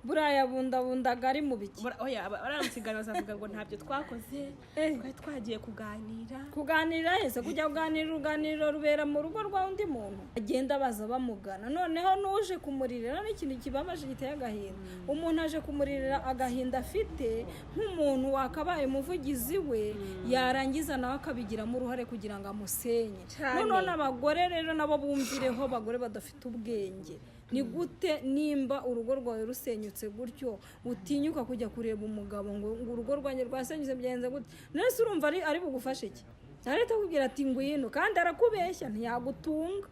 buraya bundabundaga ari mu biki oya baramusigana bazavuga ngo ntabyo twakoze twari twagiye kuganira ese kujya kuganira uruganiriro rubera mu rugo rwa undi muntu agenda baza bamugana noneho nuje kumuririra n'ikintu kibabaje giteye agahinda umuntu aje kumuririra agahinda afite nk'umuntu wakabaye umuvugizi we yarangiza nawe akabigiramo uruhare kugira ngo amusenye none abagore rero nabo bumvireho abagore badafite ubwenge ni gute nimba urugo rwawe rusenyutse gutyo utinyuka kujya kureba umugabo ngo urugo rwanjye rwasenyutse byenze gute nese urumva ari bugufashe iki areta kubwira ati ngwino kandi arakubeshya ntiyagutunga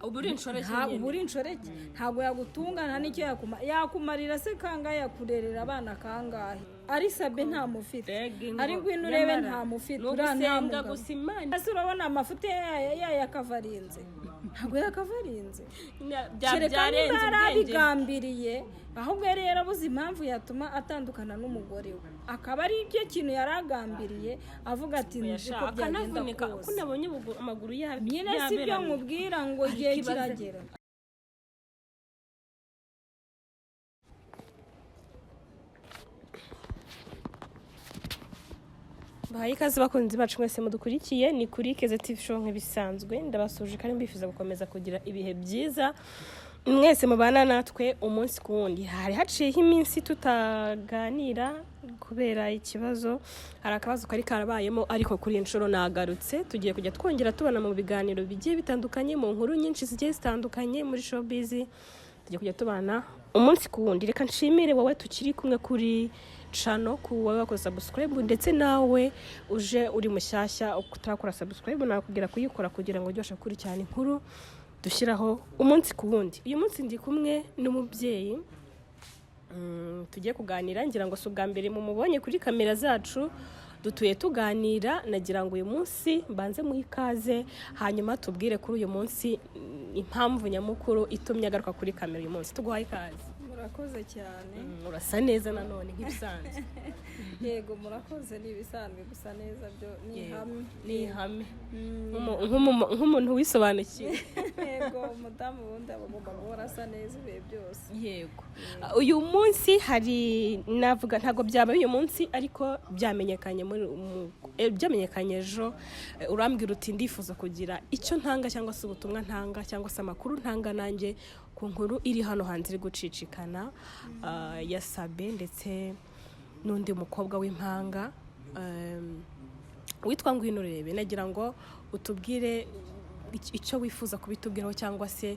uburi inshoreke ntabwo yagutunga nta n'icyo yakumarira se kangahe yakurerera abana kangahe ari Sabe nta mufite ari ngwino urebe nta mufite uransenga gusa Imana ese urabona amafuti yakavarinze ntabwo yakavarinze byarenze ubwenge bigambiriye ahubwo yari yarabuze impamvu yatuma atandukana n'umugore we akaba ari ibyo kintu yaragambiriye avuga ati nziko byagenda kose nabonye amaguru yabi nyine si byo nkubwira ngo igihe kiragera bahaye ikaze bakunzi bacu mwese mudukurikiye ni kuri Keza TV show nk'ibisanzwe ndabasuje kandi mbifuza gukomeza kugira ibihe byiza mwese mubana natwe umunsi ku wundi hari haciyeho iminsi tutaganira kubera ikibazo hari akabazo kari karabayemo ariko kuri inshuro nagarutse tugiye kujya twongera tubana mu biganiro bigiye bitandukanye mu nkuru nyinshi zigiye zitandukanye muri showbiz tugiye kujya tubana umunsi ku wundi reka nshimire wowe tukiri kumwe kuri channel ku wowe wakoze subscribe ndetse nawe uje uri mushyashya utarakora subscribe nakubwira kuyikora kugira ngo ujye kuri cyane inkuru dushyiraho umunsi ku wundi uyu munsi ndi kumwe n'umubyeyi tugiye kuganira ngira ngo si ubwa mbere mumubonye kuri kamera zacu dutuye tuganira nagira ngo uyu munsi mbanze mu ikaze hanyuma tubwire kuri uyu munsi impamvu nyamukuru itumye agaruka kuri kamera uyu munsi tuguhaye ikaze murakoze cyane urasa neza nanone nk'ibisanzwe yego murakoze n'ibisanzwe gusa neza byo ni ihame nk'umuntu wisobanukiye yego umudamu wundi agomba guhora asa neza ibihe byose yego uyu munsi hari navuga ntabwo byabaye uyu munsi ariko byamenyekanye ejo urambwira uti ndifuza kugira icyo ntanga cyangwa se ubutumwa ntanga cyangwa se amakuru ntanga nanjye ku nkuru iri hano hanze iri gucicikana ya Sabe ndetse n'undi mukobwa w'impanga witwa Ngwino Urebe nagira ngo utubwire icyo wifuza kubitubwiraho cyangwa se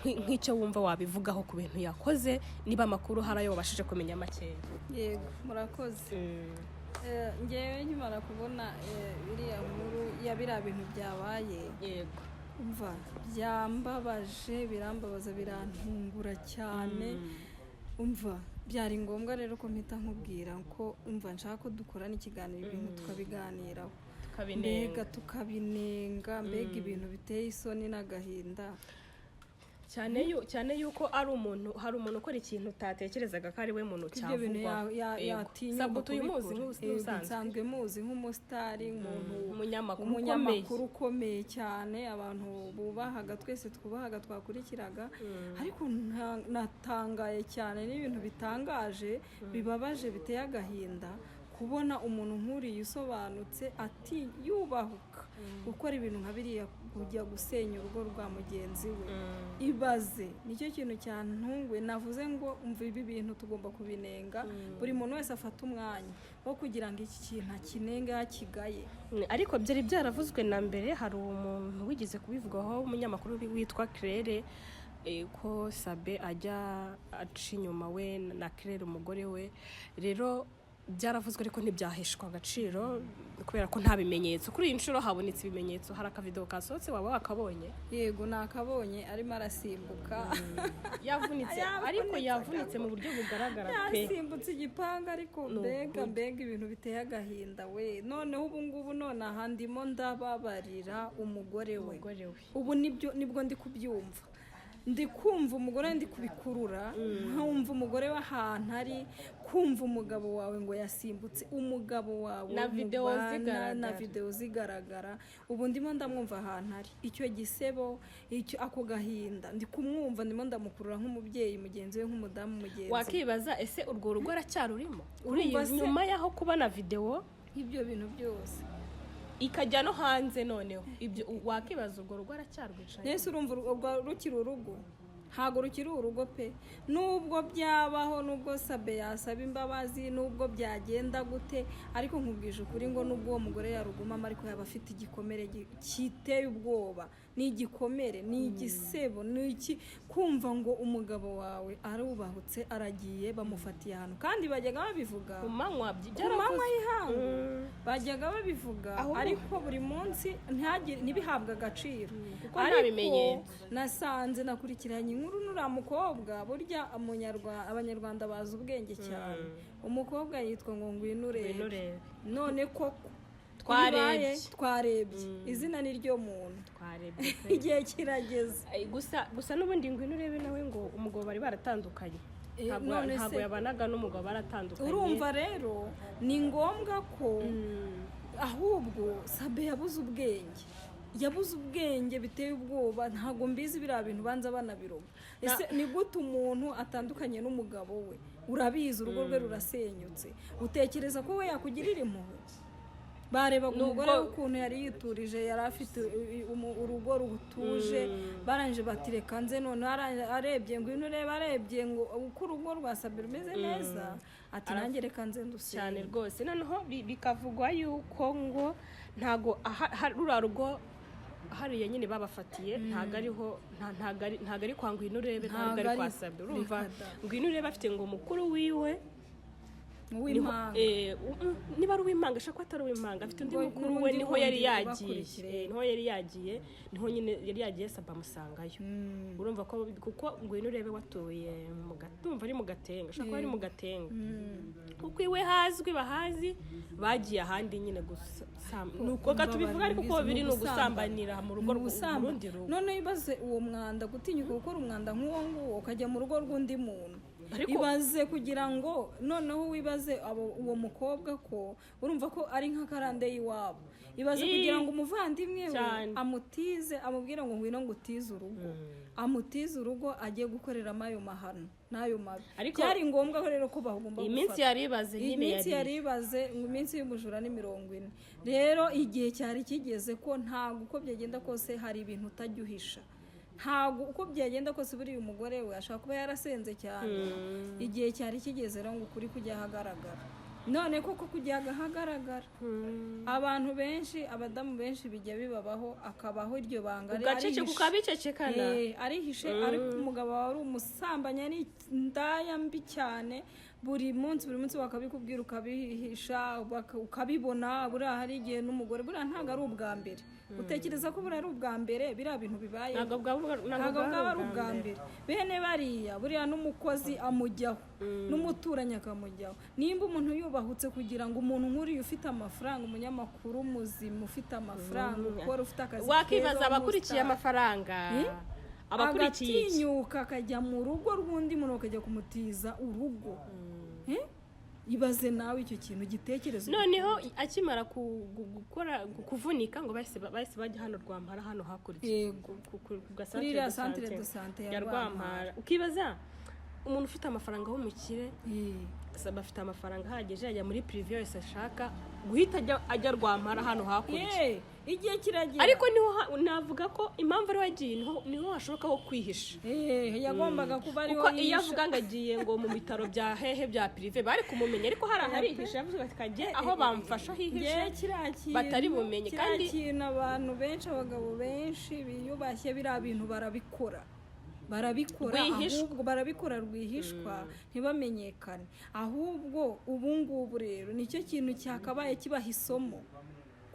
nk'icyo wumva wabivugaho ku bintu yakoze niba amakuru hari ayo wabashije kumenya makeya yego murakoze ngewe nkimara kubona iriya nkuru ya biriya bintu byabaye yego umva byambabaje birambabaza birantungura cyane umva byari ngombwa rero ko mpita nkubwira ko umva nshaka ko dukorana ikiganiro ibintu tukabiganiraho mbega tukabinenga mbega ibintu biteye isoni n'agahinda cyane yuko hari umuntu ukora ikintu utatekerezaga ko ari we muntu cyavugwa yatinya tuyumuzi nsanzwe muzi nk'umusitari umunyamakuru ukomeye cyane abantu bubahaga twese twubahaga twakurikiraga ariko natangaye cyane n'ibintu bitangaje bibabaje biteye agahinda kubona umuntu nk'uriya usobanutse ati yubahuka gukora ibintu nka biriya kujya gusenya urugo rwa mugenzi we ibaze nicyo kintu cyantunguye navuze ngo umva ibi bintu tugomba kubinenga buri muntu wese afata umwanya wo kugira ngo iki kintu akinenge hakigaye ariko byari byaravuzwe na mbere hari umuntu wigeze kubivugaho umunyamakuru witwa Claire ko Sabe ajya aca inyuma we na Claire umugore we rero byaravuzwe ariko ntibyaheshwa agaciro kubera ko nta bimenyetso kuri iyi nshuro habonetse ibimenyetso hari akavideo kasohotse waba wakabonye yego nakabonye arimo arasimbuka yavunitse ariko yavunitse mu buryo bugaragara pe yasimbutse igipanga ariko mbega ibintu biteye agahinda we noneho ubu ngubu aha ndimo ndababarira umugore we ubu nibwo ndi kubyumva ndi kumva umugore ndi kubikurura nkumva umugore w'ahantu ari kumva umugabo wawe ngo yasimbutse umugabo wawe na video zigaragara ubu ndimo ndamwumva ahantu ari icyo gisebo ako gahinda ndi kumwumva ndimo ndamukurura nk'umubyeyi mugenzi we nk'umudamu mugenzi. Wakibaza ese urwo rugo aracyarurimo uri nyuma yaho kubona video ibyo bintu byose ikajya no hanze noneho ibyo wakibaza urwo rugo aracyarwicaye. Nese urumva rukiri urugo ntago rukiri urugo pe nubwo byabaho nubwo Sabe yasaba imbabazi nubwo byagenda gute ariko nkubwije ukuri ngo nubwo uwo mugore yarugumama ariko yaba afite igikomere kiteye ubwoba ni igikomere ni igisebo ni iki kumva ngo umugabo wawe arubahutse aragiye bamufatiye ahantu kandi bajyaga babivuga ku manywa y'ihangu bajyaga babivuga ariko buri munsi ntibihabwe agaciro kuko nta bimenyetso. Nasanze nakurikiranye inkuru nura mukobwa burya abanyarwanda bazi ubwenge cyane umukobwa yitwa ngo Ngwinurebe none ko twarebye izina ni ryo muntu twarebye igihe kirageze gusa n'ubundi Ngwinurebe nawe ngo umugabo bari baratandukanye ntabwo yabanaga n'umugabo baratandukanye. Urumva rero ni ngombwa ko ahubwo Sabe yabuze ubwenge biteye ubwoba ntago mbizi biriya bintu banza banabiroga. Ese ni gute umuntu atandukanye n'umugabo we urabizi urugo rwe rurasenyutse utekereza ko we yakugirira impuhwe? Barebaga umugore ukuntu yari yiturije yari afite urugo rutuje baranje batireka nze none arebye Ngwinurebe arebye ngo uko urugo rwa Sabe rumeze neza ati nanjye reka nze nduse cyane rwose. Noneho bikavugwa yuko ngo ntago rura rugo hariya nyine babafatiye ntago ari kwa Ngwinurebe ntago ari kwa Sabe. Urumva Ngwinurebe afite ngo mukuru wiwe niba ari uw'impanga ashaka ko atari uw'impanga afite undi mukuru we niho yari yagiye niho nyine yari yagiye Sabe amusangayo. Urumva ko kuko Ngwinurebe watoye ndumva ari mu Gatenga ashaka ko ari mu Gatenga kuko iwe bahazi bagiye ahandi nyine gusa nuko tubivuga ariko ko biri no gusambanira mu rugo rw'undi rugo. None ibaze uwo mwanda gutinyuka gukora umwanda nk'uwo nguwo ukajya mu rugo rw'undi muntu ibaze kugira ngo noneho wibaze uwo mukobwa ko urumva ko ari nk'akarande y'iwabo ibaze kugira ngo umuvandimwe we amutize amubwira ngo ngwino ngo utize urugo amutize urugo agiye gukoreramo ayo mahano n'ayo mabi. Byari ngombwa ko rero ko bagomba gufata iminsi yaribaze ngo iminsi y'ubujura ni 40. Rero igihe cyari kigeze ko ntago uko byagenda kose hari ibintu utajyuhisha ntago uko byagenda kose buri umugore we ashaka kuba yarasenze cyane igihe cyari kigeze rero ngo ukuri kujya hagaragara. None koko kujya hagaragara abantu benshi abadamu benshi bijya bibabaho akabaho iryo banga arihishe ariko umugabo wari umusambanya ari ndaya mbi cyane buri munsi bakabikubwira ukabihisha ukabibona buriya hari igihe n'umugore buriya ntabwo ari ubwa mbere utekereza ko buriya ari ubwa mbere biriya bintu bibaye ntabwo bwaba ari ubwa mbere bene bariya buriya n'umukozi amujyaho n'umuturanyi akamujyaho nimba umuntu yubahutse kugira ngo umuntu nk'uriya ufite amafaranga umunyamakuru muzima ufite amafaranga ukora ufite akazi wakibaza abakurikiye amafaranga agatinyuka akajya mu rugo rw'undi muntu akajya kumutiza urugo ibaze nawe icyo kintu gitekerezo. Noneho akimara gukora kuvunika ngo bahise bajya hano Rwampara hano hakurya kuri la centre de santé ya Rwampara. Ukibaza umuntu ufite amafaranga w'umukire Sabe afite amafaranga ahagije ajya muri privé yose ashaka guhita ajya Rwampara hano hakurya igihe kiragira ariko niho navuga ko impamvu ari wagiye niho hashoboka ho kwihisha yagombaga kuba ari kuko iyo avuga ngo agiye ngo mu bitaro bya hehe bya privé bari kumumenya ariko harihisha yavuze ati kagiye aho bamfasha hihishe batari bumenye kandi kintu abantu benshi abagabo benshi biyubashye biriya bintu barabikora ahubwo barabikora rwihishwa ntibamenyekane ahubwo ubungubu rero nicyo kintu cyakabaye kibaha isomo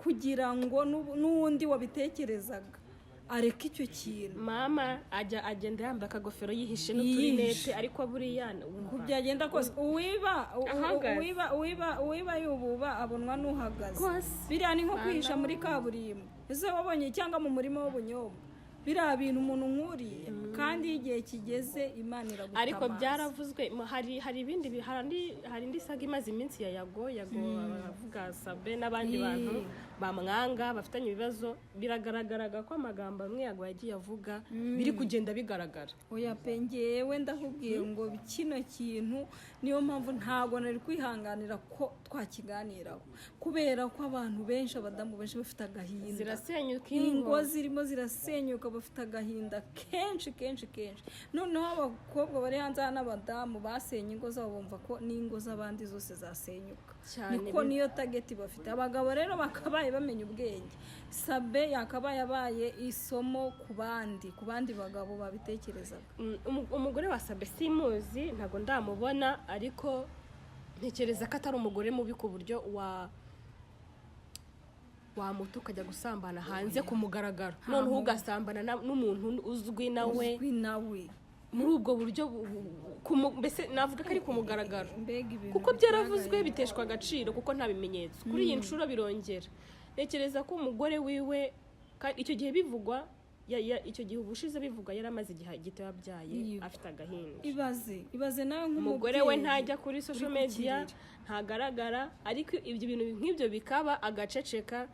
kugira ngo n'uwundi wabitekerezaga areka icyo kintu. Mama agenda yambaye akagofero yihishe n'uturinete ariko buriya byagenda kose uwiba yububa abonwa n'uhagaze biriya ni nko kwihisha muri kaburimbo ese wabonye cyangwa mu murima w'ubunyobwa biriya bintu umuntu nkuriye kandi iyo igihe kigeze Imana iragutamaza. ariko byaravuzwe hari ibindi hari indi saga imaze iminsi ya Yago avuga Sabe n'abandi bantu bamwanga bafitanye ibibazo, biragaragaraga ko amagambo amwe Yago yagiye avuga biri kugenda bigaragara. Oya pe ngewe ndakubwiye ngo kino kintu niyo mpamvu ntabwo nari kwihanganira ko twakiganiraho, kubera ko abantu benshi, abadamu benshi bafite agahinda, zirasenyuka ingo zirimo zirasenyuka, bafite agahinda kenshi. Noneho abakobwa bari hanze n'abadamu basenye ingo zabo bumva ko n'ingo z'abandi zose zasenyuka, niko niyo target bafite. Abagabo rero bakabaye bamenya ubwenge. Sabe yakabaye abaye isomo ku bandi bagabo babitekerezaga. Umugore wa Sabe simuzi, ntago ndamubona, ariko ntekereza ko atari umugore mubi ku buryo wamuta ukajya gusambana hanze ku mugaragaro, noneho ugasambana n'umuntu uzwi nawe muri ubwo buryo, mbese navuga ko ari ku mugaragaro, kuko byaravuzwe biteshwa agaciro kuko nta bimenyetso. Kuri iyi nshuro birongera. Ntekereza ko umugore wiwe icyo gihe bivugwa, icyo gihe ubushize bivugwa yari amaze igihe gito yabyaye afite agahinda. Ibaze nawe nk'umugore we ntajya kuri social media, ntagaragara, ariko ibyo bintu nk'ibyo bikaba agaceceka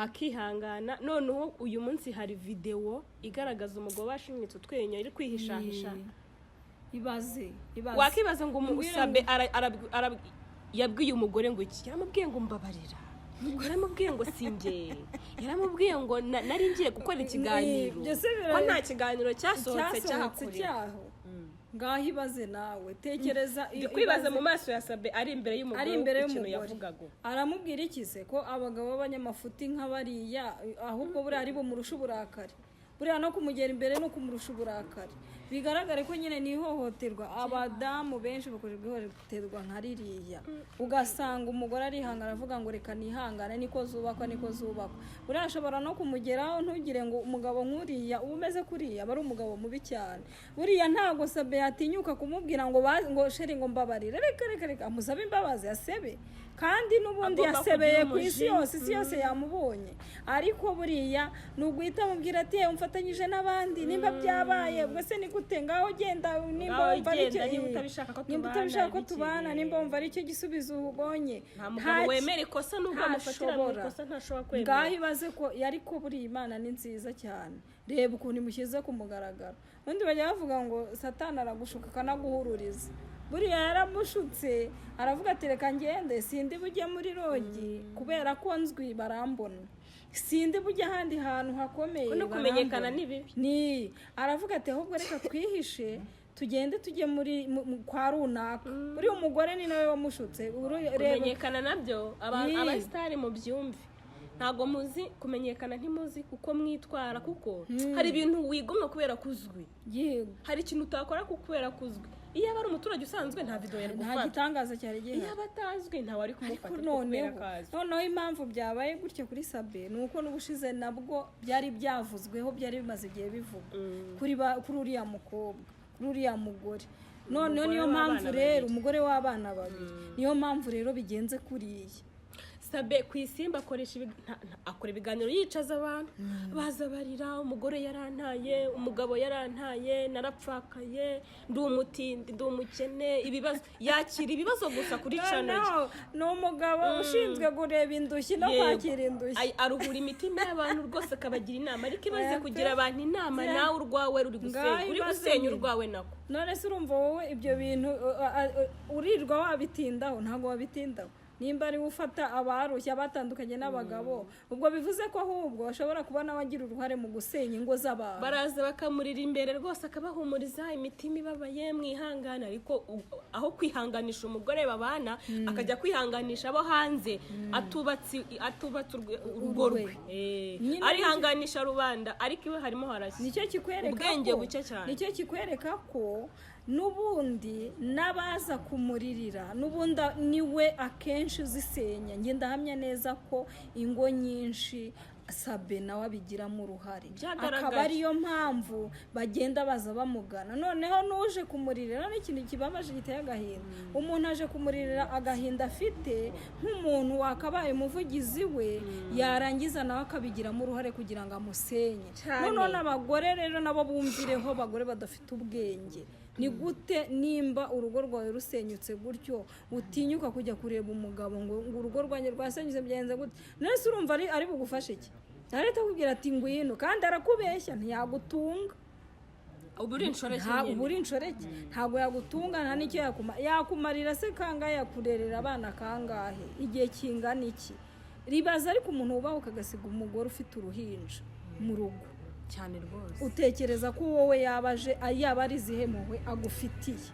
akihangana. Noneho uyu munsi hari video igaragaza umugabo washimitse utwenyo iri kwihishahisha. Ibaze wakibaza ngo Sabe yabwiye umugore ngo iki, yaramubwiye ngo mbabarira, yaramubwiye ngo sinjye, yaramubwiye ngo nari ngiye gukora ikiganiro, ko nta kiganiro cyasohotse cyaho. Ngaho ibaze nawe, tekereza kwibaza mu maso ya Sabe ari imbere y'umugore ikintu yavugaga. Aramubwira iki se ko abagabo b'abanyamafuti nk'abariya ahubwo buri ari bumurusha uburakari, buriya no kumugera imbere no kumurusha uburakari. Bigaragare ko nyine ni ihohoterwa. Abadamu benshi bakoje ihohoterwa nka ririya, ugasanga umugore arihangana avuga ngo reka nihangane, niko zubakwa. Buriya ashobora no kumugeraho, ntugire ngo umugabo nk'uriya uba umeze kuriya aba ari umugabo mubi cyane. Buriya ntabwo Sabe yatinyuka kumubwira ngo sheri ngo mbabarire, reka amusabe imbabazi asebe, kandi n'ubundi yasebeye ku isi yose yamubonye. Ariko buriya ni uguhita amubwira ati umfatanyije n'abandi, nimba byabaye ubwo se ni gute, ngaho genda, nimba wumva utabishaka ko tubana, nimba wumva ari cyo gisubizo ubonye, nta mugabo wemera ikosa n'ubwo amufatira mu ikosa ntashobora kwemera. Ngaho ibaze ko ariko buriya Imana ni nziza cyane. Reba ukuntu imushyize ku mugaragaro. Ubundi bajya bavuga ngo Satani aragushuka akanaguhururiza. Buriya yaramushutse aravuga ati reka ngende, sindi bujye muri rogi kubera ko nzwi barambona, sindi bujye ahandi hantu hakomeye no kumenyekana ni aravuga ati ahubwo reka twihishe tugende tujye muri kwa runaka. Buriya umugore ni nawe wamushutse. Kumenyekana nabyo abasitari mu byumve, ntago muzi kumenyekana, ntimuzi kuko mwitwara, kuko hari ibintu wigomwa kubera kuzwi, hari ikintu utakora kubera kuzwi. Iyo aba ari umuturage usanzwe nta video yari gufata, nta gitangaza cyari gihari. Iyo abatazwi nta wari kumufata kubera kazi. Noneho impamvu byabaye gutyo kuri Sabe nuko n'ubushize nabwo byari byavuzweho, byari bimaze igihe bivuga kuri uriya mukobwa, kuri uriya mugore. Noneho niyo mpamvu rero umugore w'abana babiri, niyo mpamvu rero bigenze kuriya. Sabe ku Isimbi akora ibiganiro yicaza abantu, baza barira, umugore yarantaye, umugabo yarantaye, narapfakaye, ndi umutindi, ndi umukene, ibibazo yakira ibibazo gusa kuri channel. Ni umugabo ushinzwe kureba indushyi no kwakira indushyi, aruhura imitima y'abantu rwose akabagira inama, ariko ibaze kugira abantu inama nawe urwawe uri gusenya urwawe nako. None se urumva wowe ibyo bintu urirwa wabitindaho? Ntabwo wabitindaho. Nimba ari ufata abarushya batandukanye n'abagabo, ubwo bivuze ko ahubwo bashobora kubona bagira uruhare mu gusenya ingo z'abantu. Baraza bakamurira imbere rwose akabahumuriza, imitima ibabaye, mwihangana. Ariko aho kwihanganisha umugore babana akajya kwihanganisha abo hanze, atubatse urugo rwe, arihanganisha rubanda, ariko iwe harimo harashya. Nicyo kikwereka ubwenge buke cyane. Nicyo kikwereka ko n'ubundi n'abaza kumuririra n'ubundi niwe akenshi uzisenya. Njye ndahamya neza ko ingo nyinshi Sabe nawe abigiramo uruhare, Byagaragaye. akaba ariyo mpamvu bagenda baza bamugana. Noneho n'uje kumuririra n'ikintu kibabaje giteye agahinda, umuntu aje kumuririra agahinda afite nk'umuntu wakabaye umuvugizi we, yarangiza nawe akabigiramo uruhare kugira ngo amusenye. Noneho n'abagore rero nabo bumvireho, abagore badafite ubwenge. Ni gute nimba urugo rwawe rusenyutse gutyo utinyuka kujya kureba umugabo ngo urugo rwanjye rwasenyutse byenze gute? Nese urumva ari bugufashe iki? Areta kubwira ati ngwino, kandi arakubeshya, ntiyagutunga. uburi inshoreke Uburi inshoreke ntabwo yagutunga, nta n'icyo yakumarira se kangahe, yakurerera abana kangahe, igihe kingana iki? Ribaza ariko umuntu wubaha ukagasiga umugore ufite uruhinja mu rugo cyane rwose, utekereza ko wowe yaba ari zihemuwe agufitiye?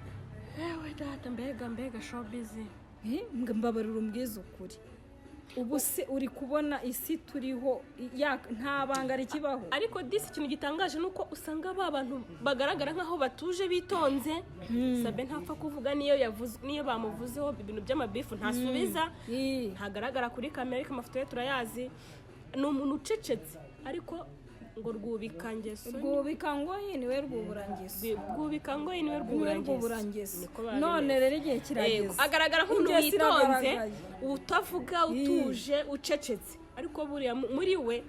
yewe data, mbega showbiz. Mbabarira umbwiza ukuri, ubu se uri kubona isi turiho nta banga rikibaho. Ariko disi ikintu gitangaje nuko usanga ba bantu bagaragara nkaho batuje bitonze. Sabe ntapfa kuvuga niyo bamuvuzeho ibintu by'amabifu ntasubiza, ntagaragara kuri kamera, ariko amafoto ye turayazi. Ni umuntu ucecetse, ariko ngo rwubika ngeso, rwubika ngoyi niwe rwuburangeso, rwubika ngoyi niwe rwuburangeso. None rero igihe kirageze, agaragara nk'umuntu witonze, utavuga, utuje, ucecetse, ariko buriya muri we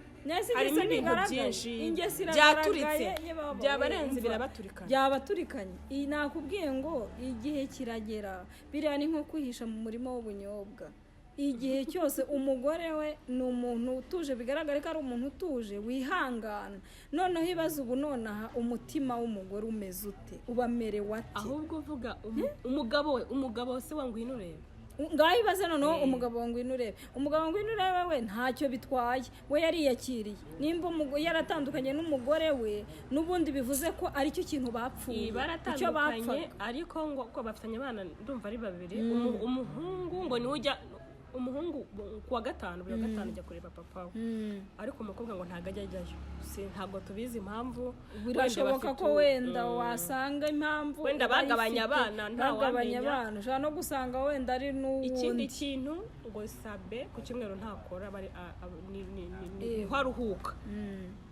harimo ibintu byinshi byaturitse, byabarenze, birabaturikanye. Nakubwiye ngo igihe kiragera, biriya ni nko kwihisha mu murima w'ubunyobwa. Igihe cyose umugore we ni umuntu utuje, bigaragara ko ari umuntu utuje wihangana. Noneho ibaze ubu nonaha umutima w'umugore umeze ute, ubamerewe ati? Ahubwo uvuga umugabo se wangwino urebe, ngaho ibaze noneho umugabo ngwino urebe, umugabo ngwino urebe we ntacyo bitwaye, we yariyakiriye. Nimba yaratandukanye n'umugore we, n'ubundi bivuze ko ari cyo kintu bapfuye, icyo bapfaga. Ariko ngo ko bafitanye abana ndumva ari babiri, umuhungu ngo niwe ujya, umuhungu kuwa gatanu buri gatanu ajya kureba papa we, ariko umukobwa ngo ntago ajyayo. Ntabwo tubizi impamvu, birashoboka ko wenda wasanga impamvu wenda bagabanya abana, ntawamenya. Ushobora no gusanga wenda ari n'uwundi. Ikindi kintu ngo Sabe ku cyumweru ntakora, niho aruhuka.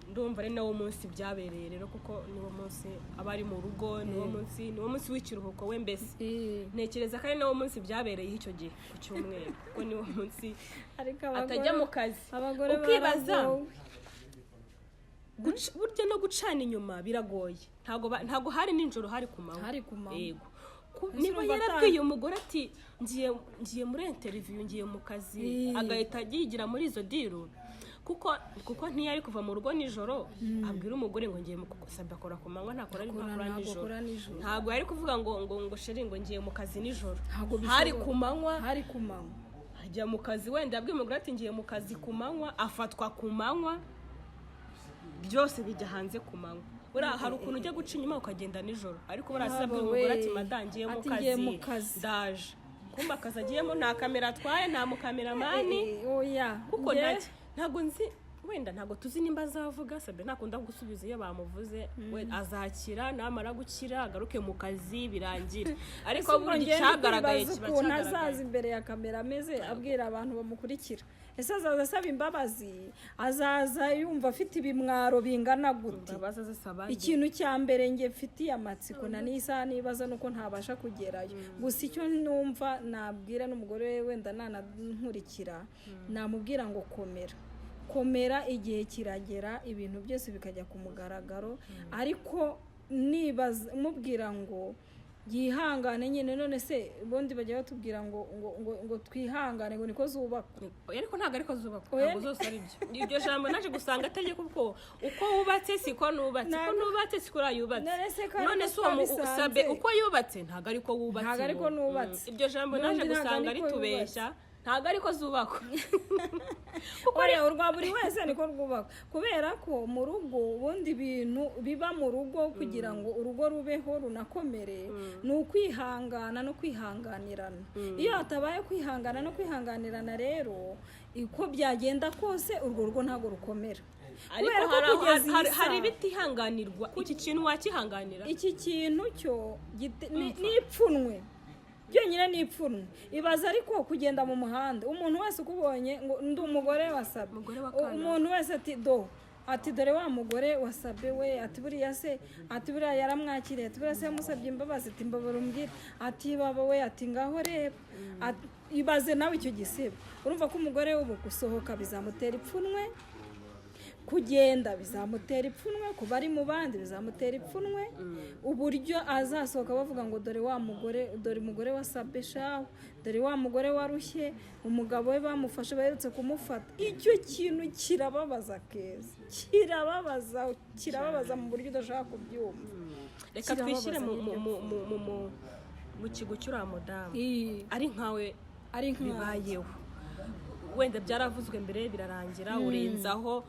Ndumva ari nawo munsi byabereye rero, kuko niwo munsi abari mu rugo, niwo munsi w'ikiruhuko we. Mbese ntekereza ko ari nawo munsi byabereye icyo gihe ku cyumweru, kuko niwo munsi atajya mu kazi. Ukibaza burya no gucana inyuma biragoye, ntago hari nijoro, hari ku manywa. Yego, niba yarabwiye umugore ati ngiye muri interview, ngiye mu kazi, agahita yigira muri izo diru, kuko ntiyari kuva mu rugo nijoro abwira umugore ngo ngiye mu Sabe akora ku manywa, ntakora nijoro. Ntabwo yari kuvuga ngo sheri ngo ngiye mu kazi nijoro, hari ku manywa. Ajya mu kazi, wenda abwiye umugore ati ngiye mu kazi ku manywa, afatwa ku manywa, byose bijya hanze ku manywa. Hari ukuntu ujya guca inyuma ukagenda nijoro, ariko barasabye umugore ati madangiye mu kazi ndaje. Kumba akazi agiyemo nta kamera atwaye, nta mukameramani, kuko ntabwo nzi, wenda ntabwo tuzi nimba azavuga. Sabe ntakunda gusubiza iyo bamuvuze, we azakira, namara gukira agaruke mu kazi birangira. Ariko burya cyagaragaye kiba cyagaragaye, azaza imbere ya kamera ameze abwira abantu bamukurikira. Ese azaza asaba imbabazi, azaza yumva afite ibimwaro bingana gute? Ikintu cya mbere nge mfitiye amatsiko na n'isaha nibaza nuko ntabasha kugerayo. Gusa icyo numva nabwira n'umugore we, wenda nanankurikira, namubwira ngo komera, igihe kiragera ibintu byose bikajya ku mugaragaro. Ariko nibaza mubwira ngo yihangane nyine. None se ubundi bajya batubwira ngo twihangane, ngo niko zubakwa. Ariko ntabwo ariko zubakwa, ntabwo zose ari byo. Iryo jambo naje gusanga ategeka uko wubatse siko nubatse, uko nubatse siko yubatse. None se uwo Sabe uko yubatse ntabwo ariko wubatse. Iryo jambo naje gusanga ari tubeshya, ntabwo ariko zubakwa. Kuko rero urwa buri wese niko rwubakwa, kubera ko mu rugo ubundi ibintu biba mu rugo kugira ngo urugo rubeho runakomere, ni ukwihangana no kwihanganirana. Iyo hatabaye kwihangana no kwihanganirana rero, uko byagenda kose urwo rugo ntabwo rukomera. Ariko hari ibitihanganirwa. Iki kintu wakihanganira? Iki kintu cyo ni ipfunwe. byonyine ni ipfunwe. Ibaza ariko kugenda mu muhanda umuntu wese ukubonye ngo ndi umugore wasabe, umuntu wese ati dore wa mugore wasabe we, ati buriya se, ati buriya yaramwakiriye, ati buriya se yamusabye imbabazi, ati mbabara umbwire, ati baba we, ati ngaho reba. Ibaze nawe icyo gisebo. Urumva ko umugore ubu gusohoka bizamutera ipfunwe, kugenda bizamutera ipfunwe, kuba ari mu bandi bizamutera ipfunwe, uburyo azasohoka bavuga ngo dore wa mugore, dore umugore wasabe shaho, dore wa mugore warushye, umugabo we bamufashe baherutse kumufata. Icyo kintu kirababaza Keza, kirababaza mu buryo udashaka kubyumva. Reka twishyire mu kigo cy'uriya mudamu ari nkawe bibayeho, wenda byaravuzwe mbere birarangira, urenzaho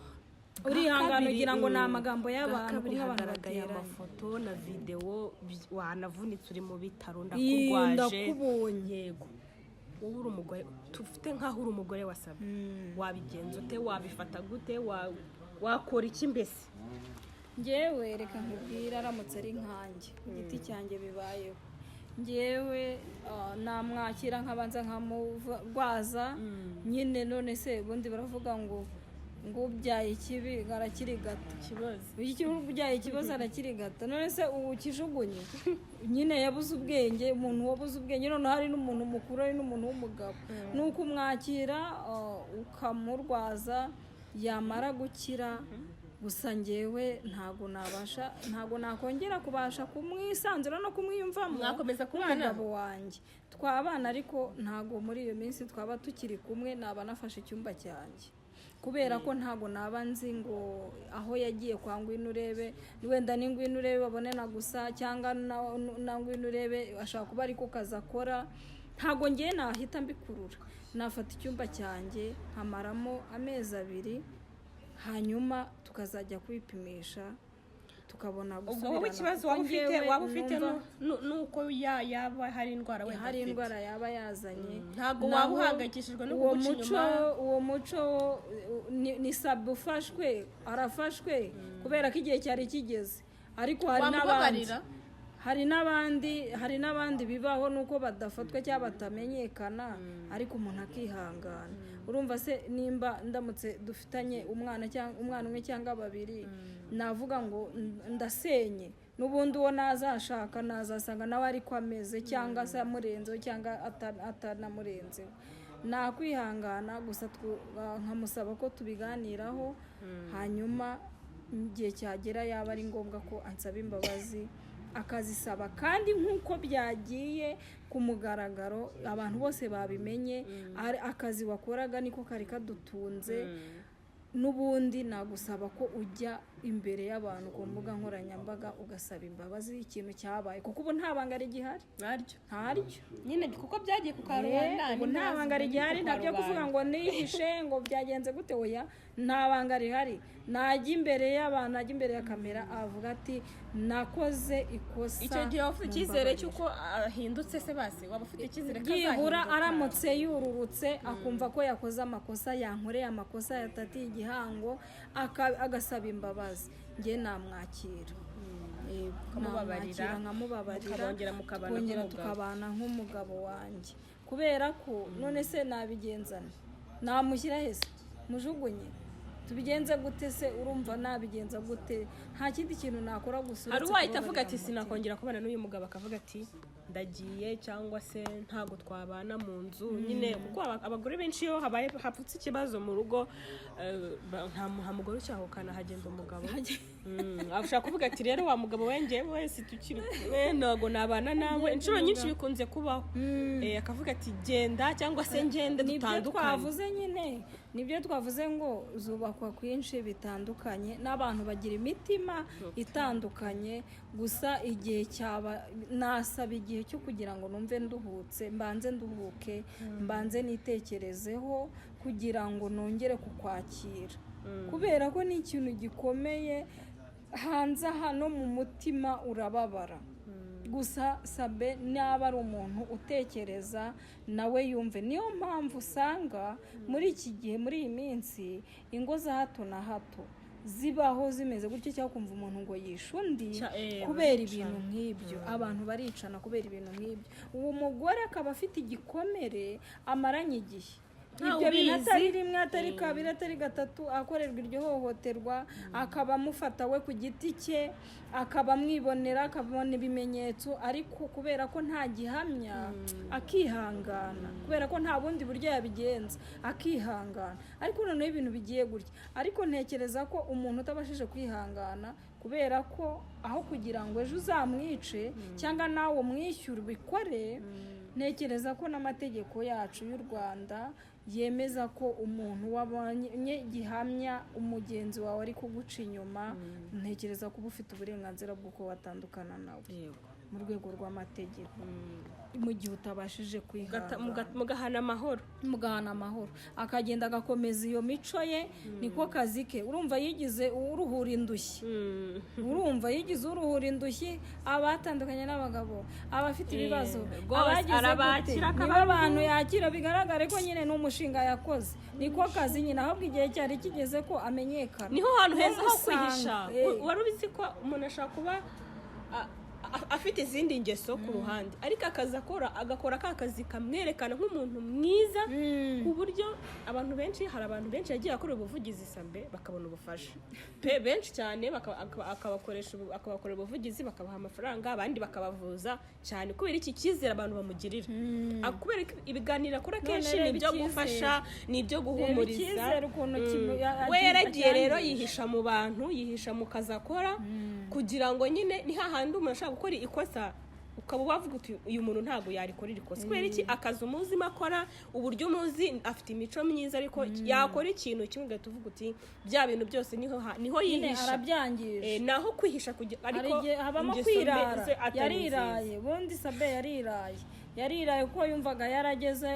urihangana ugira ngo ni amagambo y'abantu, kuko hagaragaye amafoto na videwo, wanavunitse uri mu bitaro, ndakurwaje, yego. Wowe uri umugore, tufite nk'aho uri umugore wasabe, wabigenza ute, wabifata gute, wakora iki mbese? Njyewe reka nkubwira, aramutse ari nkanjye ku giti cyanjye bibayeho, njyewe namwakira nkabanza nkamurwaza nyine. None se ubundi baravuga ngo ubyaye ikibi arakiri gato, ubyaye ikibazo arakiri gato. None se ubu kijugunye nyine yabuze ubwenge, umuntu wabuze ubwenge. None hari n'umuntu mukuru, hari n'umuntu w'umugabo, nuko umwakira ukamurwaza, yamara gukira. Gusa njyewe ntago nakongera kubasha kumwisanzura no kumwiyumvamo. Mwakomeza kubana n'umugabo wanjye, twabana, ariko ntago muri iyo minsi twaba tukiri kumwe naba nafashe icyumba cyanjye, kubera ko ntago naba nzi ngo aho yagiye kwa Ngwino urebe, wenda ni Ngwino urebe babone na gusa, cyangwa na Ngwino urebe ashaka kuba ariko kazi akora. Ntago ngiye nahita mbikurura, nafata icyumba cyanjye nkamaramo amezi 2, hanyuma tukazajya kwipimisha tukabona gusubirana. Ubwo ikibazo waba ufite nuko yaba hari indwara wenda hari indwara yaba yazanye, ntago waba uhangayikishijwe no kuguca inyuma. Uwo muco ni sabe ufashwe, arafashwe kubera ko igihe cyari kigeze, ariko hari n'abandi bibaho nuko badafatwa cyangwa batamenyekana, ariko umuntu akihangana. Urumva se nimba ndamutse dufitanye umwana umwe cyangwa 2, navuga ngo ndasenye, n'ubundi uwo nazashaka nazasanga nawe ariko ameze, cyangwa se amurenzeho cyangwa atanamurenzeho. Nakwihangana gusa nkamusaba ko tubiganiraho, hanyuma igihe cyagera yaba ari ngombwa ko ansaba imbabazi akazisaba, kandi nk'uko byagiye ku mugaragaro abantu bose babimenye, akazi wakoraga niko kari kadutunze. N'ubundi nagusaba ko ujya imbere y'abantu ku mbuga nkoranyambaga ugasaba imbabazi ikintu cyabaye, kuko ubu nta banga rigihari, ntaryo nyine, kuko byagiye ku karubanda. Ubu nta banga rigihari, ntabyo kuvuga ngo nihishe ngo byagenze gute, oya, nta banga rihari. Najya imbere y'abantu, najya imbere ya kamera, avuga ati nakoze ikosa. Icyo gihe wafite icyizere cy'uko ahindutse se? Base waba ufite icyizere ko yibura aramutse yururutse akumva ko yakoze amakosa, yankoreye amakosa, yatatiye igihango, agasaba imbabazi, njye namwakira, nkamubabarira, tukongera tukabana nk'umugabo wanjye. Kubera ko none se nabigenzana, namushyira hese mujugunye, tubigenze gute se? Urumva nabigenza gute? Nta kindi kintu nakora gusa. Hari uwahita avuga ati sinakongera kubana n'uyu mugabo, akavuga ati ndagiye, cyangwa se ntago twabana mu nzu nyine. Kuko abagore benshi iyo habaye hapfutse ikibazo mu rugo, nta mugore ucyahukana, hagenda umugabo. Ashaka kuvuga ati rero wa mugabo wenge wese tukiri kumwe, ntago nabana nawe. Inshuro nyinshi bikunze kubaho, akavuga ati genda, cyangwa se ngende dutandukanye. Nibyo twavuze ngo zubakwa kwinshi bitandukanye, n'abantu bagira imitima itandukanye. Gusa igihe cyaba nasaba igihe cyo kugira ngo numve nduhutse, mbanze nduhuke, mbanze nitekerezeho, kugira ngo nongere kukwakira, kubera ko ni ikintu gikomeye. Hanze hano mu mutima urababara. Gusa sabe naba ari umuntu utekereza nawe yumve. Niyo mpamvu usanga muri iki gihe, muri iyi minsi, ingo za hato na hato zibaho zimeze gutyo cyangwa kumva umuntu ngo yishe undi kubera ibintu nk'ibyo. Abantu baricana kubera ibintu nk'ibyo. Uwo mugore akaba afite igikomere amaranye igihe, ibyo bintu atari rimwe atari kabiri atari gatatu akorerwa iryo hohoterwa, akaba amufata we ku giti cye, akaba amwibonera, akabona ibimenyetso, ariko kubera ko nta gihamya akihangana, kubera ko nta bundi buryo yabigenza akihangana. Ariko noneho ibintu bigiye gutya, ariko ntekereza ko umuntu utabashije kwihangana kubera ko aho kugira ngo ejo uzamwice cyangwa nawe umwishyure ubikore, ntekereza ko n'amategeko yacu y'u Rwanda yemeza ko umuntu wabonye gihamya umugenzi wawe ari kuguca inyuma, ntekereza ko uba ufite uburenganzira bw'uko watandukana nawe mu rwego rw'amategeko mu gihe utabashije kwihangana, mugahana amahoro, akagenda agakomeza iyo mico ye. Niko kazi ke. Urumva yigize uruhura indushyi, abatandukanye n'abagabo, abafite ibibazo, abagize gute, nibo abantu yakira, bigaragare ko nyine n'umushinga yakoze. Niko kazi nyine, ahubwo igihe cyari kigeze ko amenyekana. Niho hantu heza ho kwihisha. Wari ubizi ko umuntu ashaka kuba afite izindi ngeso ku ruhande, ariko agakora ka kazi kamwerekana nk'umuntu mwiza, ku buryo hari abantu benshi yagiye akora ubuvugizi Sabe bakabona ubufasha benshi cyane, akabakorera ubuvugizi, bakabaha amafaranga, abandi bakabavuza cyane kubera iki cyizere abantu bamugirira, kubera ibiganiro akora kenshi ni ibyo gufasha, ni ibyo guhumuriza. We yaragiye rero yihisha mu bantu, yihisha mu kazi akora, kugira ngo nyine ni hahandi umuntu ashaka gukora ikosa ukaba wavuga uti uyu muntu ntabwo yarikorera ikosa, kubera iki akazi umuzima akora, uburyo umuzi afite imico myiza, ariko yakora ikintu kimwe ugahita uvuga uti bya bintu byose niho yihisha, arabyangije. naho kwihisha ariko habamo kwirara. Yariraye, bundi Sabe yariraye kuko yumvaga yarageze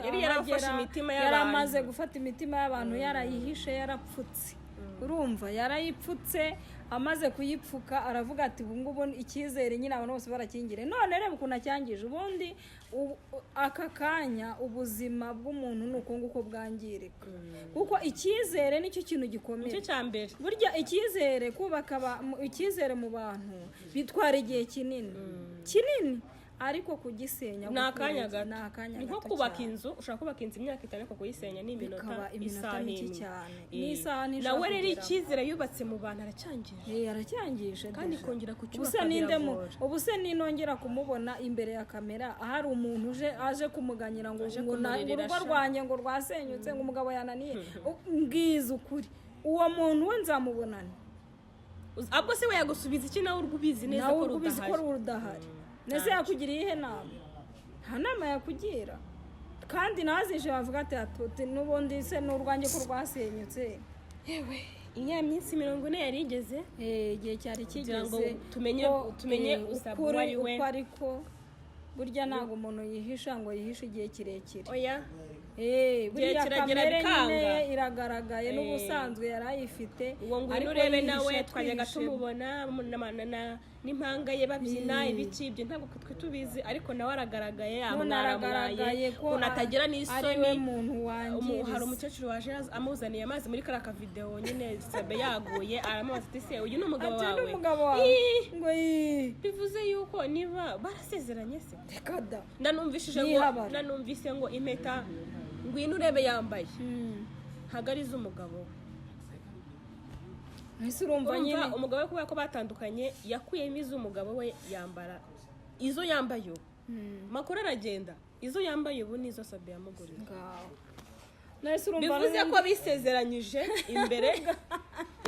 yaramaze gufata imitima y'abantu, yarayihishe, yarapfutse. Urumva yarayipfutse, amaze kuyipfuka aravuga ati ubu ngubu icyizere nyine abantu bose barakingire. None reba ukuntu acyangije. Ubundi aka kanya ubuzima bw'umuntu ni uko nguko bwangirika, kuko icyizere nicyo kintu gikomeye, nicyo cya mbere. Burya icyizere, kubaka icyizere mu bantu bitwara igihe kinini, ariko kugisenya ni akanya gato. Ni nko kubaka inzu, ushaka kubaka inzu imyaka 5 ariko kuyisenya ni iminota mike cyane. Nawe rero icyizere yubatse mu bantu aracyangije. Aracyangije kandi kongera kucyubaka biragora. Ubu se ninongera kumubona imbere ya kamera ahari umuntu aje kumuganyira ngo urugo rwanjye ngo rwasenyutse, ngo umugabo yananiye, mbwiza ukuri uwo muntu we nzamubonana. Abwo se we yagusubiza iki nawe urgubizi neza ko rudahari? Nese yakugiriye ihe nama? Nta nama yakugira. Kandi nazije bavuga ati n'ubundi se n'urwanjye ko rwasenyutse. Yewe minsi 40 yari igeze, igihe cyari kigeze tumenye Sabe wari we. Ariko burya ntago umuntu yihisha ngo yihishe igihe kirekire. Oya, burya kamere nyine iragaragaye, n'ubusanzwe yarayifite. Ariko urebe nawe twajyaga tumubona n'impanga ye babyina ibiki, ibyo ntabwo twe tubizi, ariko nawe aragaragaye, aragaragaye ko atagira n'isoni. Hari umukecuru waje amuzaniye amazi muri kara ka video nyine Sabe yaguye, aramubaza ati se uyu ni umugabo wawe? Ngo bivuze yuko niba barasezeranye se. Rekada nanumvise ngo impeta ngwino urebe yambaye hagari z'umugabo. Ese urumva nyine umugabo we kubera ko batandukanye yakuyemo iz'umugabo we yambara izo yambaye ubu. Makuru aragenda, izo yambaye ubu nizo Sabe yamuguriye. Bivuze ko bisezeranyije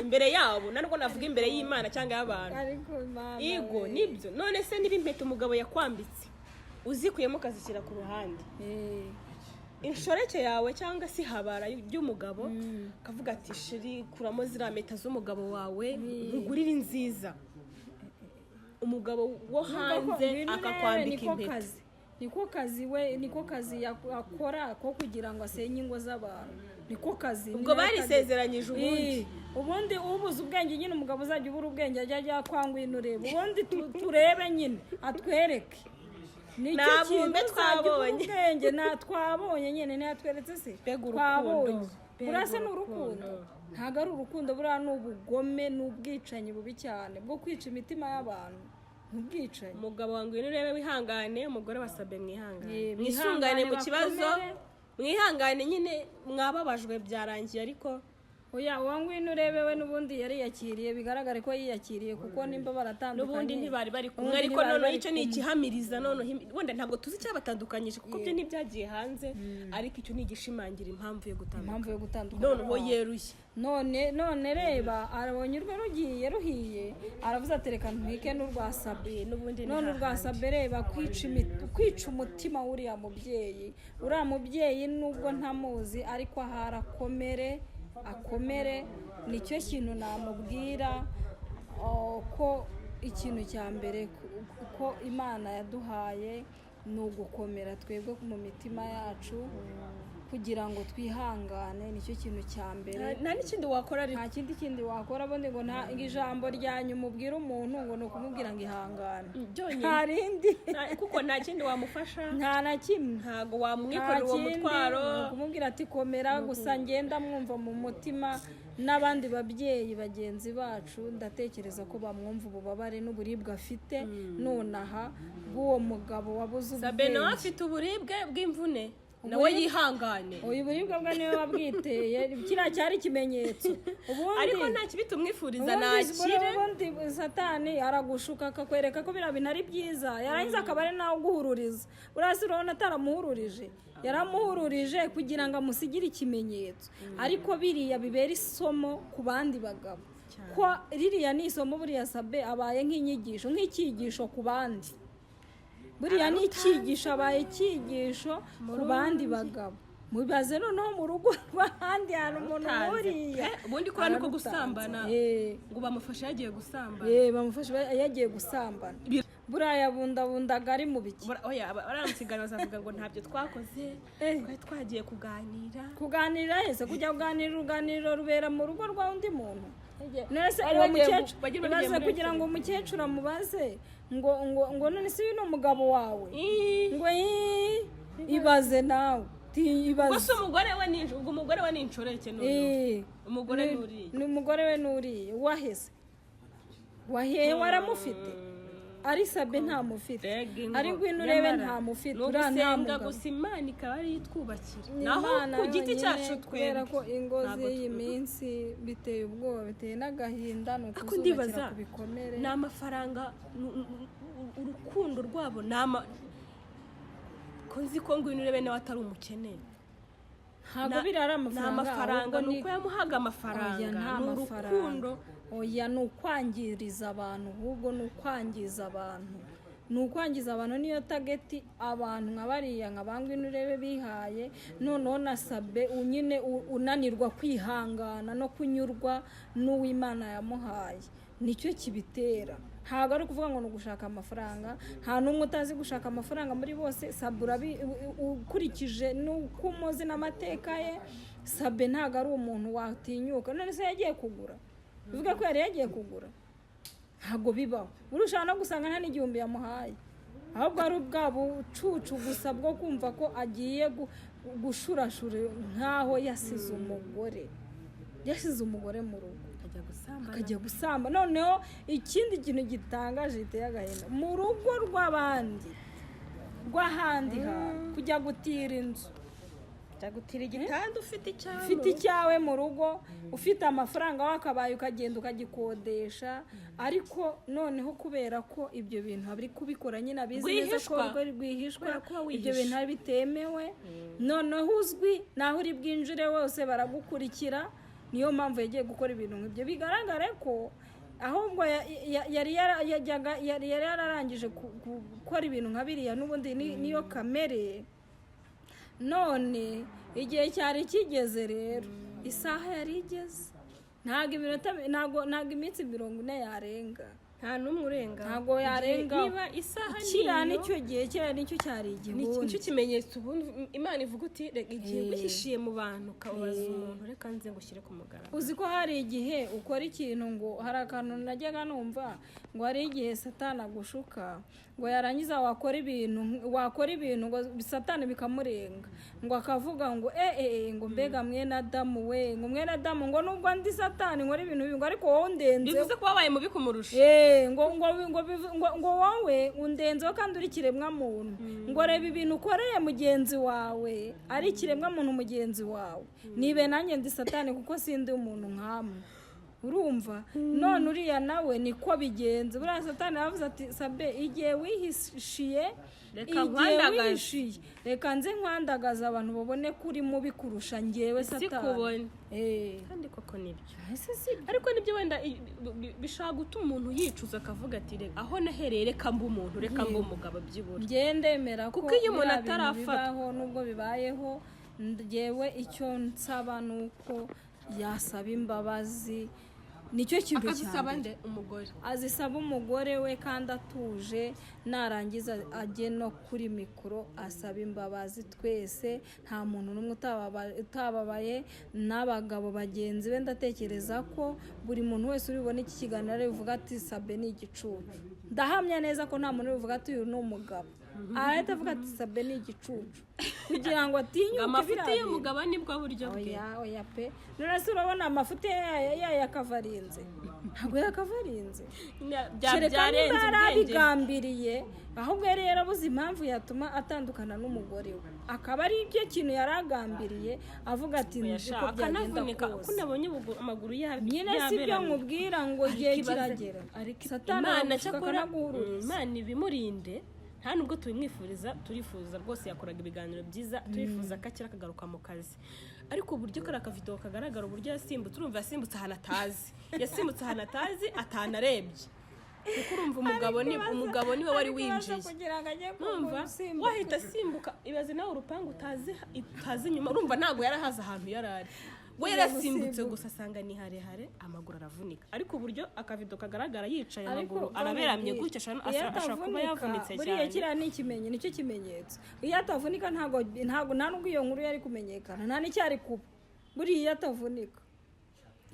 imbere yabo, ntabwo navuga imbere y'Imana cyangwa y'abantu. Yego nibyo. None se niba impeta umugabo yakwambitse uzikuyemo kazishyira ku ruhande, inshoreke yawe cyangwa se habara y'umugabo kavuga ati shiri kuramo zira meta z'umugabo wawe nkugurira nziza, umugabo wo hanze akakwambika impeta. Niko kazi yakora ko kugira ngo asenye ingo z'abantu. Niko kazi. Ubwo barisezeranyije ubundi ubuze ubwenge nyine umugabo uzajya ubura ubwenge ajya kwangwina ureba. Ubundi turebe nyine atwereke. Nabumbe twabonye ubwenge twabonye nyine ntiyatweretse se. Twabonye burasa n'urukundo ntago ari urukundo buriya ni ubugome n'ubwicanyi bubi cyane bwo kwica imitima y'abantu ubwicanyi. umugabo wangu urebe wihangane, umugore wasabe mwihangane, mwisungane mu kibazo, mwihangane nyine mwababajwe byarangiye, ariko oya wangu urebe we n'ubundi yari yakiriye, bigaragare ko yiyakiriye kuko nimba baratandukanye n'ubundi ntibari bari kumwe, ariko none icyo ni ikihamiriza, none wenda ntabwo tuzi cyabatandukanyije kuko byo ntibyagiye hanze, ariko icyo ni igishimangira impamvu yo gutandukana, none ho yeruye. none reba arabonye urwe rugiye ruhiye, aravuze ati reka ntwike n'urwasabe n'ubundi none urwasabe reba kwica umutima w'uriya mubyeyi. uriya mubyeyi nubwo ntamuzi ariko ahari akomere nicyo kintu namubwira, ko ikintu cya mbere ko Imana yaduhaye ni ugukomera twebwe mu mitima yacu kugira ngo twihangane, nicyo kintu cya mbere. nta n'ikindi wakora, ariko nta kindi wakora, ubundi ngo nta ijambo ryanyu mubwira umuntu ngo ni ukumubwira ngo ihangane, nta rindi kuko nta kindi wamufasha, nta na kimwe, ntago wamwikorera uwo mutwaro, kumubwira ati komera, gusa ngenda mwumva mu mutima. N'abandi babyeyi bagenzi bacu ndatekereza ko bamwumva ububabare n'uburibwe afite nonaha bw'uwo mugabo wabuze ubwenge. Sabe nawe afite uburibwe bw'imvune, nawe yihangane. uyu buribwe bwa niwe wabwiteye, kiriya cyari ikimenyetso. ariko nta kibi tumwifuriza, nakire. ubundi satani aragushuka akakwereka ko biriya bintu ari byiza, yarangiza akaba ari nawe uguhururiza. urasi urabona ataramuhururije, yaramuhururije kugira ngo amusigire ikimenyetso, ariko biriya bibera isomo ku bandi bagabo, ko ririya ni isomo. buriya Sabe abaye nk'icyigisho ku bandi, buriya ni icyigisho, abaye icyigisho ku bandi bagabo. mubaze noneho mu rugo rw'ahandi hantu umuntu nkuriya, ubundi ko niko gusambana, ngo bamufashe yagiye gusambana, bamufashe yagiye gusambana. buriya bundabundaga ari mu biki, baramusigana bazavuga ngo ntabyo twakoze, twari twagiye kuganira hese, kujya kuganira, uruganiriro rubera mu rugo rwa undi muntu. nese kugira ngo umukecuru amubaze ngo none si uyu ni umugabo wawe, ngo ibaze nawe gusa umugore we ni inshoreke, umugore we nuriye waheze waramufite, ari Sabe ntamufite, ari Ngwino urebe ntamufite, urasenga gusa Imana ikaba ari itwubakira, naho ku giti cyacu kubera ko ingo z'iyi minsi biteye ubwoba, biteye n'agahinda, ni ukuzubakira ku bikomere. ni amafaranga, urukundo rwabo ko nzi ko Ngwino urebe nawe atari umukene, ntabwo birara amafaranga, ni uko yamuhaga amafaranga, ni urukundo. oya ni ukwangiriza abantu, ahubwo ni ukwangiza abantu, niyo tageti abantu nka bariya nka ba Ngwino urebe bihaye. noneho na Sabe nyine unanirwa kwihangana no kunyurwa n'uw'Imana yamuhaye, nicyo kibitera. ntabwo ari ukuvuga ngo ni ugushaka amafaranga, nta n'umwe utazi gushaka amafaranga muri bose. Sabe ukurikije n'uko umuzi n'amateka ye, Sabe ntabwo ari umuntu watinyuka. none se yagiye kugura, bivuga ko yari yagiye kugura, ntabwo bibaho. urushaho no gusanga nta n'igihumbi yamuhaye, ahubwo ari bwa bucucu gusa bwo kumva ko agiye gushurashura, nkaho yasize umugore mu rugo akajya gusamba. noneho ikindi kintu gitangaje giteye agahinda, mu rugo rw'abandi rw'ahandi kujya gutira inzu, gutira igitanda ufite icyawe mu rugo, ufite amafaranga wakabaye ukagenda ukagikodesha. ariko noneho kubera ko ibyo bintu bari kubikora nyine abizi neza ko rwihishwa, ibyo bintu bitemewe, noneho uzwi naho uri bwinjire wose baragukurikira. niyo mpamvu yagiye gukora ibintu nk'ibyo. bigaragare ko ahubwo yari yararangije gukora ibintu nka biriya, n'ubundi niyo kamere. none igihe cyari kigeze rero, isaha yari igeze, ntabwo iminsi 40 yarenga. nta n'umwe urenga ntabwo yarenga niba isaha kiriya nicyo gihe kiriya nicyo cyari igihundi nicyo kimenyetso ubundi Imana ivuga uti igihe wihishiye mu bantu ukabaza umuntu reka nze ngushyire ku mugaragaro. uzi ko hari igihe ukora ikintu ngo hari akantu najyaga numva ngo hari igihe Satani agushuka ngo yarangiza wakora ibintu ngo Satani bikamurenga ngo akavuga ngo ngo mbega mwene Adamu we ngo mwene Adamu ngo nubwo ndi Satani nkora ibintu bibi ngo ariko wowe undenze bivuze ko wabaye mubi kumurusha ngo wowe undenzeho kandi uri kiremwa muntu ngo reba ibintu ukoreye mugenzi wawe ari kiremwa muntu mugenzi wawe nibe nanjye ndi Satani kuko sindi umuntu nkamwe urumva none uriya nawe niko bigenze buriya Satani yavuze ati Sabe igihe wihishiye reka nze nkwandagaza abantu babone kuri mubi kurusha njyewe Satani kandi koko nibyo ariko nibyo wenda bishaka gutuma umuntu yicuza akavuga ati aho nahereye reka mba umuntu reka mba umugabo byibura ngendemera kuko iyo umuntu atarafatwa nubwo bibayeho njyewe icyo nsaba nuko yasaba imbabazi nicyo kintu cyane umugore azisaba umugore we kandi atuje narangiza ajye no kuri mikoro asaba imbabazi twese nta muntu n'umwe utababaye n'abagabo bagenzi be ndatekereza ko buri muntu wese uribona iki kiganiro bivuga ati Sabe ni igicucu ndahamya neza ko nta muntu ubivuga ati uyu ni umugabo arahita avuga ati Sabe ni igicucu kugira ngo atinyuke amafuti y'umugabo nibwo buryo bwe oya pe none se urabona amafuti yakavarinze ntabwo yakavarinze byarenze ubwenge bigambiriye ahubwo yari yarabuze impamvu yatuma atandukana n'umugore we akaba ari ibyo kintu yaragambiriye avuga ati uko byagenda kose nabonye amaguru nyine si byo nkubwira ngo igihe kiragera Satani Imana ibimurinde nta nubwo tubimwifuriza turifuza rwose yakoraga ibiganiro byiza turifuza ko akira akagaruka mu kazi ariko uburyo kari akavidewo kagaragara uburyo yasimbutse urumva yasimbutse ahantu atazi atanarebye kuko urumva umugabo niwe wari winjiye urumva wahita asimbuka ibaze nawe urupangu utazi inyuma urumva ntabwo yarahaze ahantu yarari we yarasimbutse gusa asanga ni harehare amaguru aravunika ariko uburyo akavido kagaragara yicaye amaguru araberamye gutya ashaka kuba yavunitse cyane buriya kiriya ni ikimenyetso nicyo kimenyetso iyo atavunika ntabwo nta nubwo iyo nkuru yari kumenyekana nta n'icyari kuba buriya iyo atavunika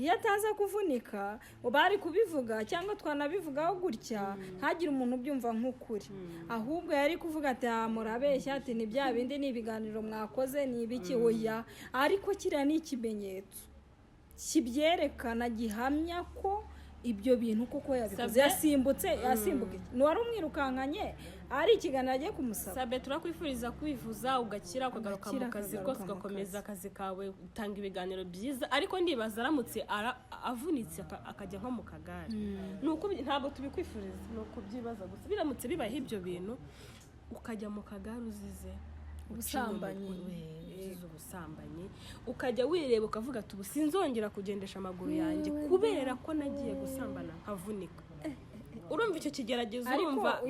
iyo ataza kuvunika bari kubivuga cyangwa twanabivugaho gutya ntagire umuntu ubyumva nk'ukuri ahubwo yari kuvuga ati murabeshya ati ni bya bindi ni ibiganiro mwakoze ni ibiki oya ariko kiriya ni ikimenyetso kibyerekana gihamya ko ibyo bintu koko yabikoze yasimbuke ntiwari umwirukankanye ari ikiganiro agiye kumusaba Sabe turakwifuriza kwivuza ugakira ukagaruka mu kazi rwose ugakomeza akazi kawe utanga ibiganiro byiza ariko ndibaza aramutse avunitse akajya nko mu kagare ntabwo tubikwifuriza ni ukubyibaza gusa biramutse bibayeho ibyo bintu ukajya mu kagare uzize ubusambanyi ukajya wireba ukavuga ati ubu sinzongera kugendesha amaguru yanjye kubera ko nagiye gusambana nkavunika urumva icyo kigeragezo urumva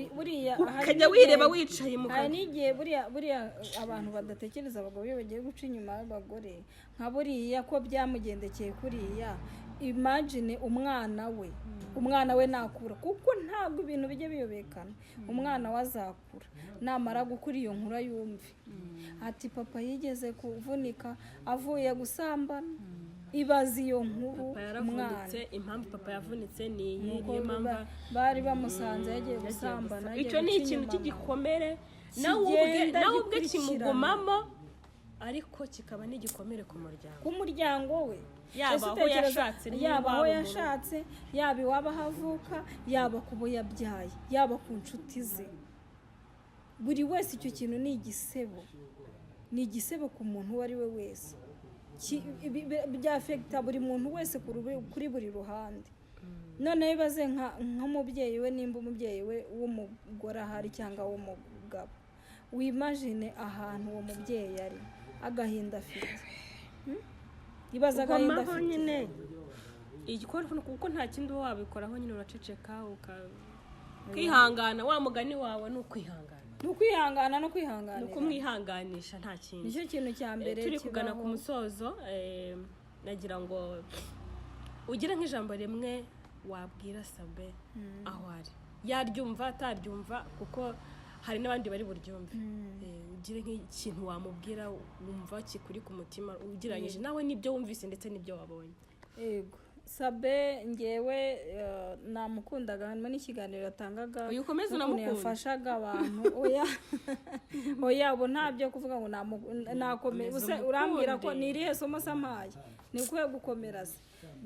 ukajya wireba wicaye mu kazi n'igihe buriya abantu badatekereza abagabo iyo bagiye guca inyuma y'abagore nka buriya ko byamugendekeye kuriya imagine umwana we nakura kuko ntabwo ibintu bijya biyobekana umwana we azakura namara gukura iyo nkura yumve ati papa yigeze kuvunika avuye gusambana ibaze iyo nkuru umwana impamvu papa yavunitse ni iyi niyo mpamvu bari bamusanze yagiye gusambana icyo ni ikintu cy'igikomere nawe ubwe kimugumamo ariko kikaba n'igikomere ku muryango we yaba aho yashatse yaba iwabo aho avuka yaba ku bo yabyaye yaba ku nshuti ze buri wese icyo kintu ni igisebo ku muntu uwo ari we wese byafekita buri muntu wese kuri buri ruhande none bibaze nk'umubyeyi we nimba umubyeyi we w'umugore ahari cyangwa w'umugabo wimagine ahantu uwo mubyeyi ari agahinda afite ibaza agahinda afite nyine kuko nta kindi uba wabikoraho nyine uraceceka ukihangana wa mugani wawe ni ukwihangana no kwihanganira ni ukumwihanganisha nta kindi nicyo kintu cya mbere turi kugana ku musozo nagira ngo ugire nk'ijambo rimwe wabwira Sabe aho ari, yaryumva ataryumva kuko hari n'abandi bari buryumve, ugire nk'ikintu wamubwira wumva kikuri ku mutima ugereranyije nawe n'ibyo wumvise ndetse n'ibyo wabonye? Yego, Sabe ngewe namukundaga harimo n'ikiganiro yatangaga ukomeze unamukunda, yafashaga abantu. Oya ubu ntabyo kuvuga ngo nakomeze, urambwira ko nirihe somo sampaye ni ukwiye gukomera se.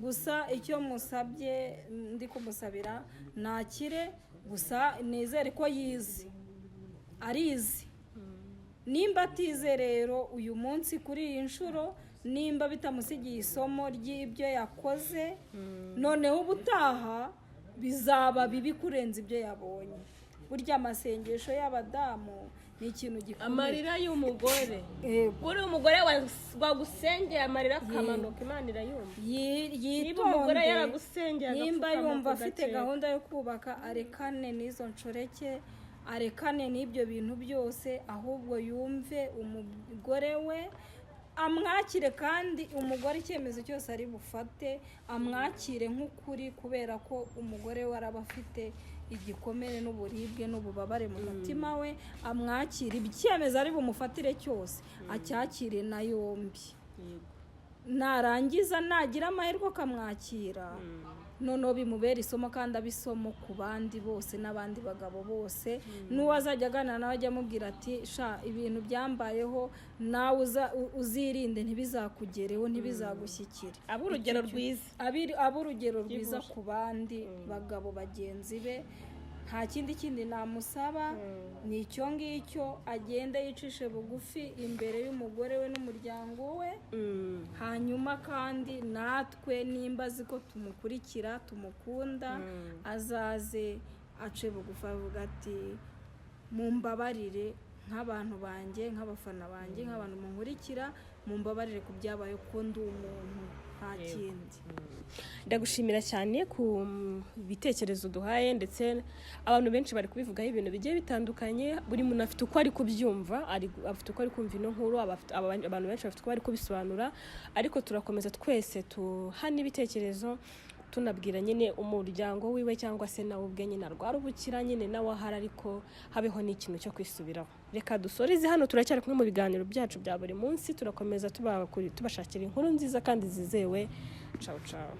Gusa icyo musabye ndi kumusabira nakire, gusa nizere ko yizi arizi. Nimba atize rero uyu munsi kuri iyi nshuro, nimba bitamusigiye isomo ry'ibyo yakoze, noneho ubutaha bizaba bibi kurenza ibyo yabonye. Burya amasengesho y'abadamu ni ikintu gikomeye. Amarira y'umugore, uri umugore wagusengeye amarira akamanuka, Imana irayumva. Yitonde, nimba yumva afite gahunda yo kubaka, arekane n'izo nshoreke, arekane n'ibyo bintu byose, ahubwo yumve umugore we, amwakire. Kandi umugore icyemezo cyose ari bufate amwakire nk'ukuri, kubera ko umugore we araba afite igikomere n'uburibwe n'ububabare mu mutima we. Amwakire, icyemezo ari bumufatire cyose acyakire na yombi. Narangiza nagira amahirwe akamwakira, noneho bimubera isomo kandi abisomo ku bandi bose n'abandi bagabo bose. N'uwazajya aganira nawe ajya amubwira ati sha ibintu byambayeho nawe uzirinde ntibizakugereho, ntibizagushyikire. Urugero rwiza, urugero rwiza ku bandi bagabo bagenzi be. Nta kindi namusaba, ni icyo ngicyo, agenda yicishe bugufi imbere y'umugore we n'umuryango we. Hanyuma kandi natwe nimba azi ko tumukurikira tumukunda, azaze ace bugufi avuga ati mumbabarire nk'abantu banjye, nk'abafana banjye, nk'abantu munkurikira, mumbabarire ku byabaye ko ndi umuntu, nta kindi. Ndagushimira cyane ku bitekerezo duhaye, ndetse abantu benshi bari kubivugaho ibintu bigiye bitandukanye. Buri muntu afite uko ari kubyumva, afite uko ari kumva ino nkuru, abantu benshi bafite uko bari kubisobanura, ariko turakomeza twese tuhana ibitekerezo tunabwira nyine umuryango wiwe cyangwa se nawe ubwe nyine arwarubukira nyine nawe ahari, ariko habeho n'ikintu cyo kwisubiraho. Reka dusoreze hano, turacyari kumwe mu biganiro byacu bya buri munsi, turakomeza tubashakira inkuru nziza kandi zizewe. Ciao ciao.